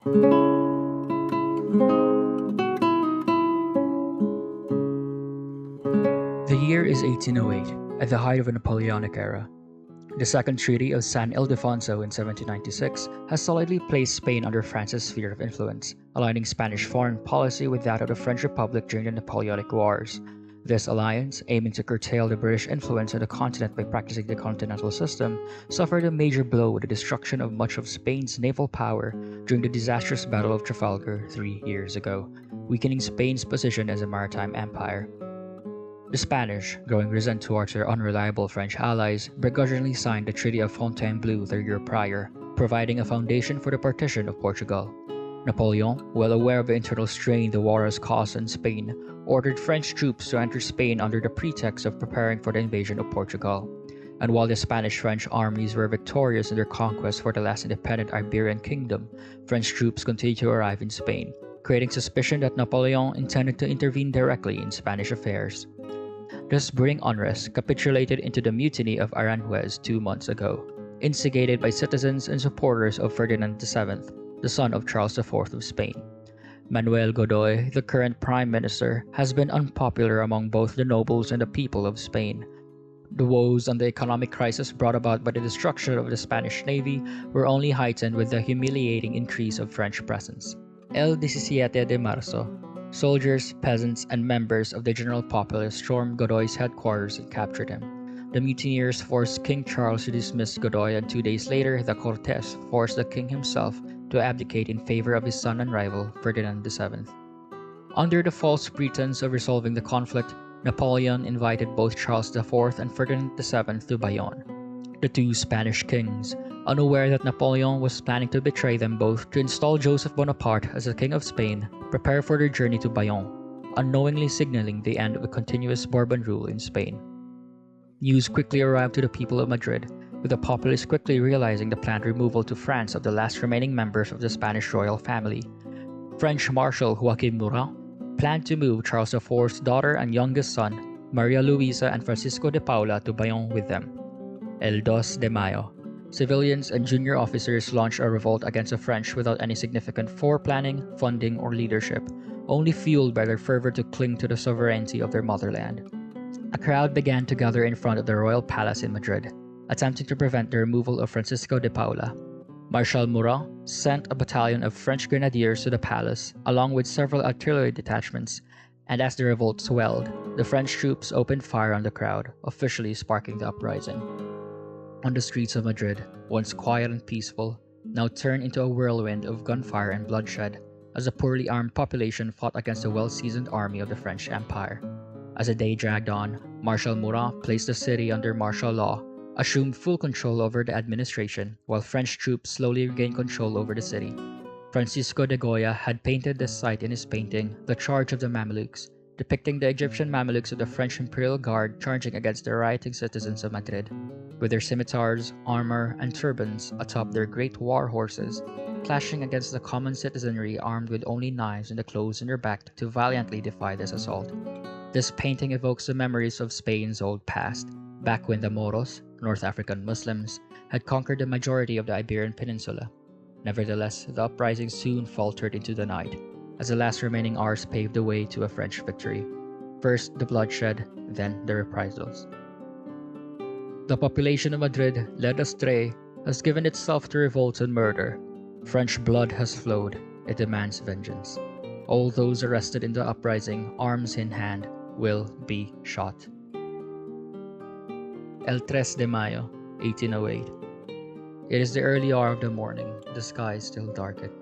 The year is 1808, at the height of the Napoleonic era. The Second Treaty of San Ildefonso in 1796 has solidly placed Spain under France's sphere of influence, aligning Spanish foreign policy with that of the French Republic during the Napoleonic Wars. This alliance, aiming to curtail the British influence on the continent by practicing the continental system, suffered a major blow with the destruction of much of Spain's naval power during the disastrous Battle of Trafalgar 3 years ago, weakening Spain's position as a maritime empire. The Spanish, growing resent towards their unreliable French allies, begrudgingly signed the Treaty of Fontainebleau the year prior, providing a foundation for the partition of Portugal. Napoleon, well aware of the internal strain the war has caused in Spain, ordered French troops to enter Spain under the pretext of preparing for the invasion of Portugal. And while the Spanish-French armies were victorious in their conquest for the last independent Iberian kingdom, French troops continued to arrive in Spain, creating suspicion that Napoleon intended to intervene directly in Spanish affairs. This brewing unrest capitulated into the mutiny of Aranjuez 2 months ago, instigated by citizens and supporters of Ferdinand VII, the son of Charles IV of Spain. Manuel Godoy, the current prime minister, has been unpopular among both the nobles and the people of Spain. The woes and the economic crisis brought about by the destruction of the Spanish navy were only heightened with the humiliating increase of French presence. El 17 de Marzo, soldiers, peasants, and members of the general populace stormed Godoy's headquarters and captured him. The mutineers forced King Charles to dismiss Godoy, and 2 days later, the Cortes forced the king himself to abdicate in favor of his son and rival, Ferdinand VII. Under the false pretense of resolving the conflict, Napoleon invited both Charles IV and Ferdinand VII to Bayonne. The two Spanish kings, unaware that Napoleon was planning to betray them both to install Joseph Bonaparte as the King of Spain, prepared for their journey to Bayonne, unknowingly signaling the end of a continuous Bourbon rule in Spain. News quickly arrived to the people of Madrid, with the populace quickly realizing the planned removal to France of the last remaining members of the Spanish royal family. French Marshal Joachim Murat planned to move Charles IV's daughter and youngest son, Maria Luisa and Francisco de Paula, to Bayonne with them. El 2 de Mayo. Civilians and junior officers launched a revolt against the French without any significant foreplanning, funding, or leadership, only fueled by their fervor to cling to the sovereignty of their motherland. A crowd began to gather in front of the royal palace in Madrid, attempting to prevent the removal of Francisco de Paula. Marshal Murat sent a battalion of French grenadiers to the palace, along with several artillery detachments, and as the revolt swelled, the French troops opened fire on the crowd, officially sparking the uprising. On the streets of Madrid, once quiet and peaceful, now turned into a whirlwind of gunfire and bloodshed, as a poorly armed population fought against the well-seasoned army of the French Empire. As the day dragged on, Marshal Murat placed the city under martial law, assumed full control over the administration, while French troops slowly regained control over the city. Francisco de Goya had painted this sight in his painting, The Charge of the Mamelukes, depicting the Egyptian Mamelukes of the French Imperial Guard charging against the rioting citizens of Madrid, with their scimitars, armor, and turbans atop their great war horses, clashing against the common citizenry armed with only knives and the clothes in their back to valiantly defy this assault. This painting evokes the memories of Spain's old past, back when the Moros, North African Muslims, had conquered the majority of the Iberian Peninsula. Nevertheless, the uprising soon faltered into the night, as the last remaining hours paved the way to a French victory. First the bloodshed, then the reprisals. The population of Madrid, led astray, has given itself to revolt and murder. French blood has flowed. It demands vengeance. All those arrested in the uprising, arms in hand, will be shot. El 3 de Mayo, 1808. It is the early hour of the morning. The sky is still darkened.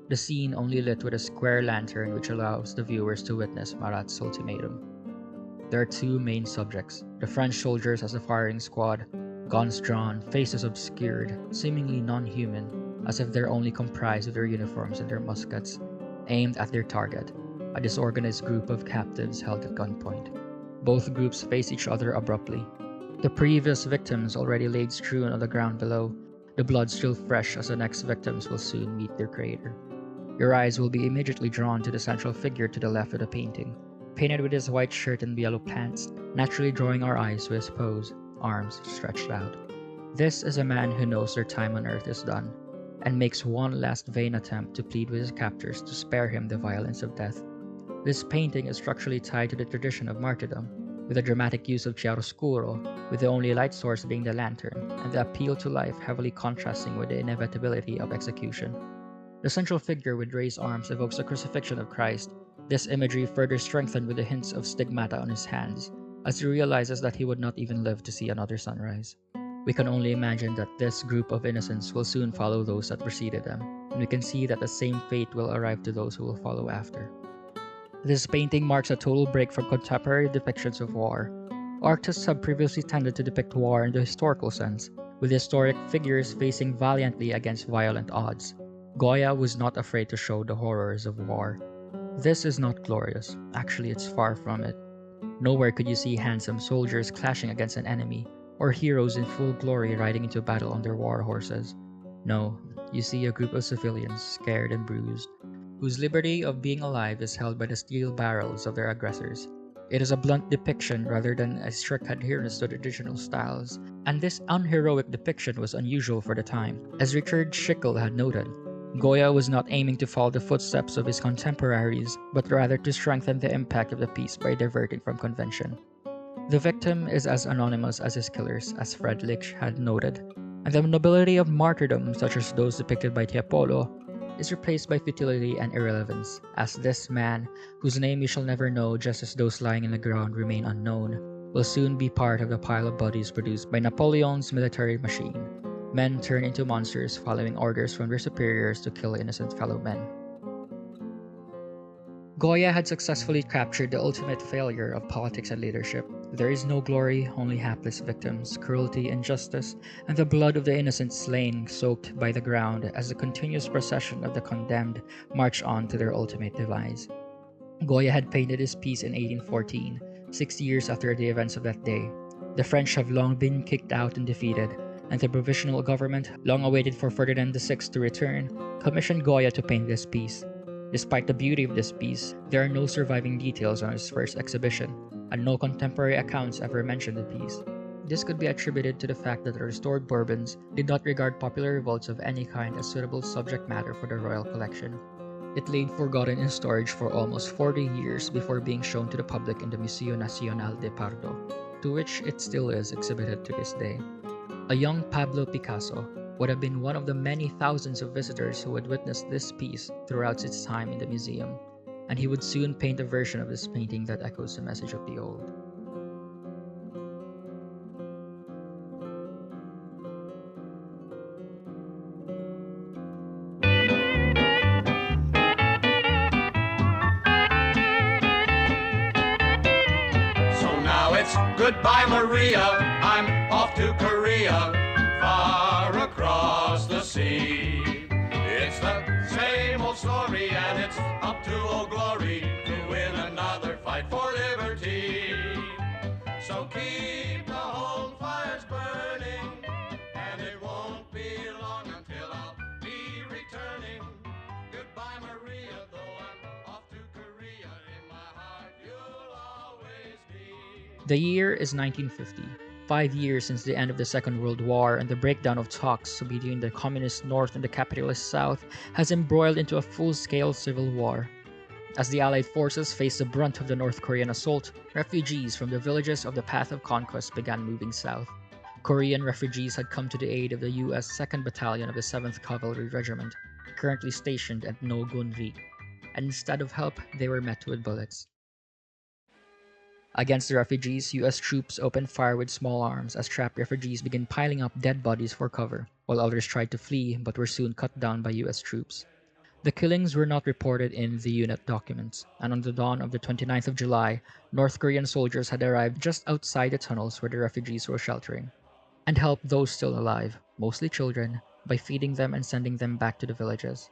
The scene only lit with a square lantern which allows the viewers to witness Marat's ultimatum. There are two main subjects: the French soldiers as a firing squad, guns drawn, faces obscured, seemingly non-human, as if they're only comprised of their uniforms and their muskets, aimed at their target, a disorganized group of captives held at gunpoint. Both groups face each other abruptly. The previous victims already laid strewn on the ground below, the blood still fresh as the next victims will soon meet their creator. Your eyes will be immediately drawn to the central figure to the left of the painting, painted with his white shirt and yellow pants, naturally drawing our eyes to his pose, arms stretched out. This is a man who knows their time on earth is done. and makes one last vain attempt to plead with his captors to spare him the violence of death. This painting is structurally tied to the tradition of martyrdom, with a dramatic use of chiaroscuro, with the only light source being the lantern, and the appeal to life heavily contrasting with the inevitability of execution. The central figure with raised arms evokes the crucifixion of Christ. This imagery further strengthened with the hints of stigmata on his hands, as he realizes that he would not even live to see another sunrise. We can only imagine that this group of innocents will soon follow those that preceded them, and we can see that the same fate will arrive to those who will follow after. This painting marks a total break from contemporary depictions of war. Artists have previously tended to depict war in the historical sense, with historic figures facing valiantly against violent odds. Goya was not afraid to show the horrors of war. This is not glorious. Actually, it's far from it. Nowhere could you see handsome soldiers clashing against an enemy, or heroes in full glory riding into battle on their war horses. No, you see a group of civilians, scared and bruised, whose liberty of being alive is held by the steel barrels of their aggressors. It is a blunt depiction rather than a strict adherence to traditional styles, and this unheroic depiction was unusual for the time. As Richard Schickel had noted, Goya was not aiming to follow the footsteps of his contemporaries, but rather to strengthen the impact of the piece by diverting from convention. The victim is as anonymous as his killers, as Friedrich had noted, and the nobility of martyrdom, such as those depicted by Tiepolo, is replaced by futility and irrelevance, as this man, whose name we shall never know just as those lying in the ground remain unknown, will soon be part of the pile of bodies produced by Napoleon's military machine. Men turn into monsters following orders from their superiors to kill innocent fellow men. Goya had successfully captured the ultimate failure of politics and leadership. There is no glory, only hapless victims, cruelty, injustice, and the blood of the innocent slain soaked by the ground as the continuous procession of the condemned march on to their ultimate demise. Goya had painted his piece in 1814, 60 years after the events of that day. The French have long been kicked out and defeated, and the provisional government, long awaited for Ferdinand VI to return, commissioned Goya to paint this piece. Despite the beauty of this piece, there are no surviving details on its first exhibition, and no contemporary accounts ever mention the piece. This could be attributed to the fact that the restored Bourbons did not regard popular revolts of any kind as suitable subject matter for the royal collection. It lay forgotten in storage for almost 40 years before being shown to the public in the Museo Nacional de Pardo, to which it still is exhibited to this day. A young Pablo Picasso would have been one of the many thousands of visitors who had witnessed this piece throughout its time in the museum, and he would soon paint a version of this painting that echoes the message of the old. So now it's goodbye, Maria. I'm off to Korea, far across the sea. It's the same old story, and it's up to Old Glory to win another fight for liberty. So keep the home fires burning, and it won't be long until I'll be returning. Goodbye, Maria, though I'm off to Korea. In my heart, you'll always be. The year is 1950, 5 years since the end of the Second World War, and the breakdown of talks between the Communist North and the Capitalist South has embroiled into a full-scale civil war. As the Allied forces faced the brunt of the North Korean assault, refugees from the villages of the Path of Conquest began moving south. Korean refugees had come to the aid of the U.S. 2nd Battalion of the 7th Cavalry Regiment, currently stationed at Nogunri, and instead of help, they were met with bullets. Against the refugees, U.S. troops opened fire with small arms as trapped refugees began piling up dead bodies for cover, while others tried to flee but were soon cut down by U.S. troops. The killings were not reported in the unit documents, and on the dawn of the 29th of July, North Korean soldiers had arrived just outside the tunnels where the refugees were sheltering, and helped those still alive, mostly children, by feeding them and sending them back to the villages.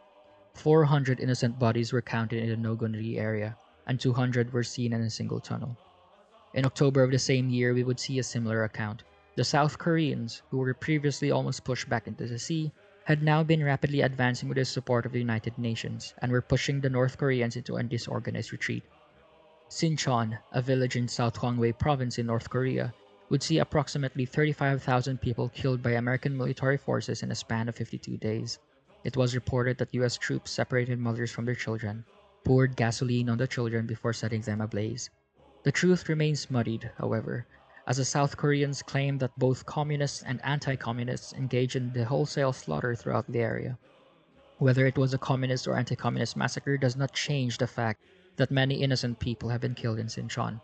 400 innocent bodies were counted in the Nogunri area, and 200 were seen in a single tunnel. In October of the same year, we would see a similar account. The South Koreans, who were previously almost pushed back into the sea, had now been rapidly advancing with the support of the United Nations and were pushing the North Koreans into a disorganized retreat. Sinchon, a village in South Hwanghae province in North Korea, would see approximately 35,000 people killed by American military forces in a span of 52 days. It was reported that US troops separated mothers from their children, poured gasoline on the children before setting them ablaze. The truth remains muddied, however, as the South Koreans claim that both communists and anti-communists engaged in the wholesale slaughter throughout the area. Whether it was a communist or anti-communist massacre does not change the fact that many innocent people have been killed in Sinchon.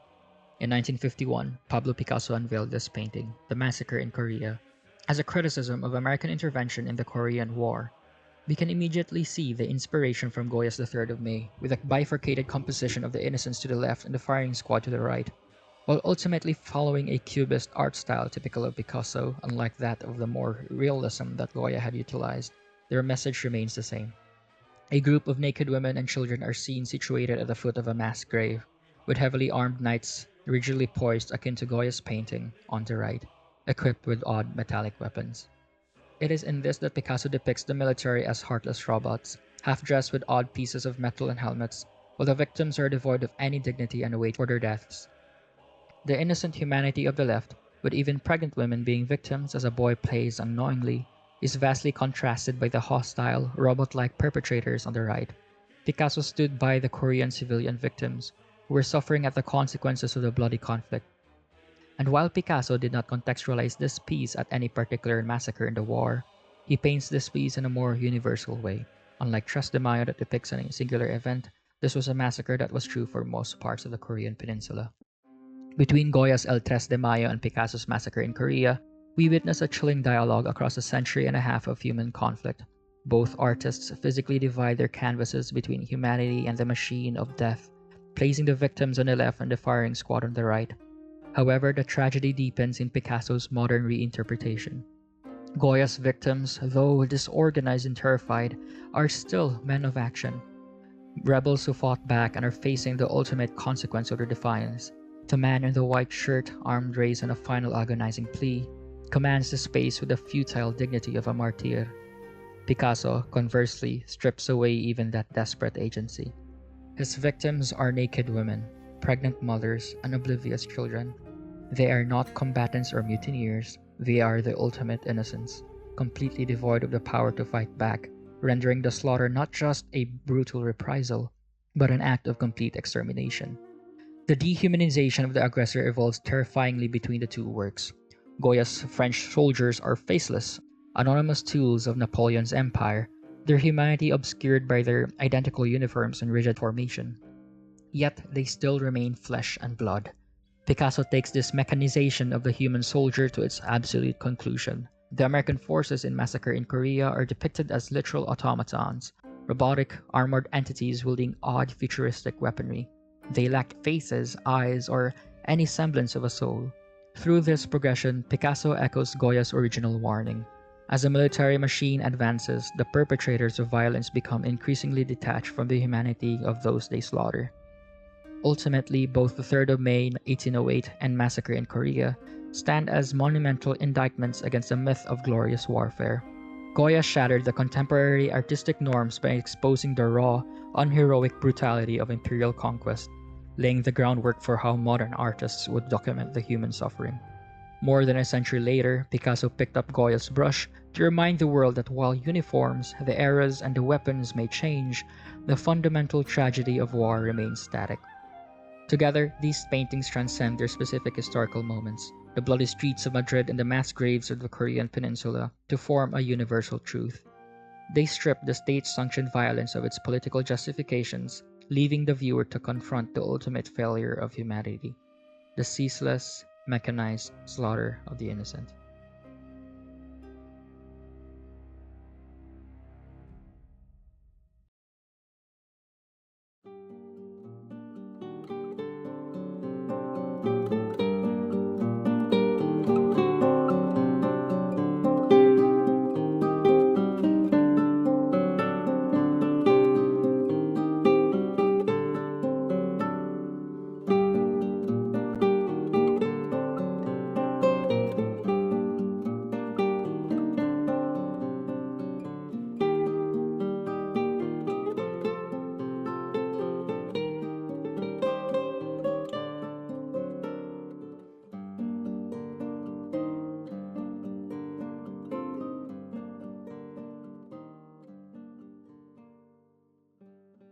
In 1951, Pablo Picasso unveiled this painting, The Massacre in Korea, as a criticism of American intervention in the Korean War. We can immediately see the inspiration from Goya's The 3rd of May, with a bifurcated composition of the innocents to the left and the firing squad to the right. While ultimately following a cubist art style typical of Picasso, unlike that of the more realism that Goya had utilized, their message remains the same. A group of naked women and children are seen situated at the foot of a mass grave, with heavily armed knights rigidly poised akin to Goya's painting on the right, equipped with odd metallic weapons. It is in this that Picasso depicts the military as heartless robots, half-dressed with odd pieces of metal and helmets, while the victims are devoid of any dignity and await for their deaths. The innocent humanity of the left, with even pregnant women being victims as a boy plays unknowingly, is vastly contrasted by the hostile, robot-like perpetrators on the right. Picasso stood by the Korean civilian victims, who were suffering at the consequences of the bloody conflict. And while Picasso did not contextualize this piece at any particular massacre in the war, he paints this piece in a more universal way. Unlike Tres de Mayo that depicts a singular event, this was a massacre that was true for most parts of the Korean peninsula. Between Goya's El Tres de Mayo and Picasso's massacre in Korea, we witness a chilling dialogue across a century and a half of human conflict. Both artists physically divide their canvases between humanity and the machine of death, placing the victims on the left and the firing squad on the right. However, the tragedy deepens in Picasso's modern reinterpretation. Goya's victims, though disorganized and terrified, are still men of action. Rebels who fought back and are facing the ultimate consequence of their defiance. The man in the white shirt, armed raised in a final agonizing plea, commands the space with the futile dignity of a martyr. Picasso, conversely, strips away even that desperate agency. His victims are naked women, pregnant mothers, and oblivious children. They are not combatants or mutineers, they are the ultimate innocents, completely devoid of the power to fight back, rendering the slaughter not just a brutal reprisal, but an act of complete extermination. The dehumanization of the aggressor evolves terrifyingly between the two works. Goya's French soldiers are faceless, anonymous tools of Napoleon's empire, their humanity obscured by their identical uniforms and rigid formation. Yet they still remain flesh and blood. Picasso takes this mechanization of the human soldier to its absolute conclusion. The American forces in Massacre in Korea are depicted as literal automatons, robotic, armored entities wielding odd futuristic weaponry. They lack faces, eyes, or any semblance of a soul. Through this progression, Picasso echoes Goya's original warning. As the military machine advances, the perpetrators of violence become increasingly detached from the humanity of those they slaughter. Ultimately, both the 3rd of May 1808 and Massacre in Korea stand as monumental indictments against the myth of glorious warfare. Goya shattered the contemporary artistic norms by exposing the raw, unheroic brutality of imperial conquest, laying the groundwork for how modern artists would document the human suffering. More than a century later, Picasso picked up Goya's brush to remind the world that while uniforms, the eras, and the weapons may change, the fundamental tragedy of war remains static. Together, these paintings transcend their specific historical moments, the bloody streets of Madrid and the mass graves of the Korean peninsula, to form a universal truth. They strip the state-sanctioned violence of its political justifications, leaving the viewer to confront the ultimate failure of humanity, the ceaseless, mechanized slaughter of the innocent.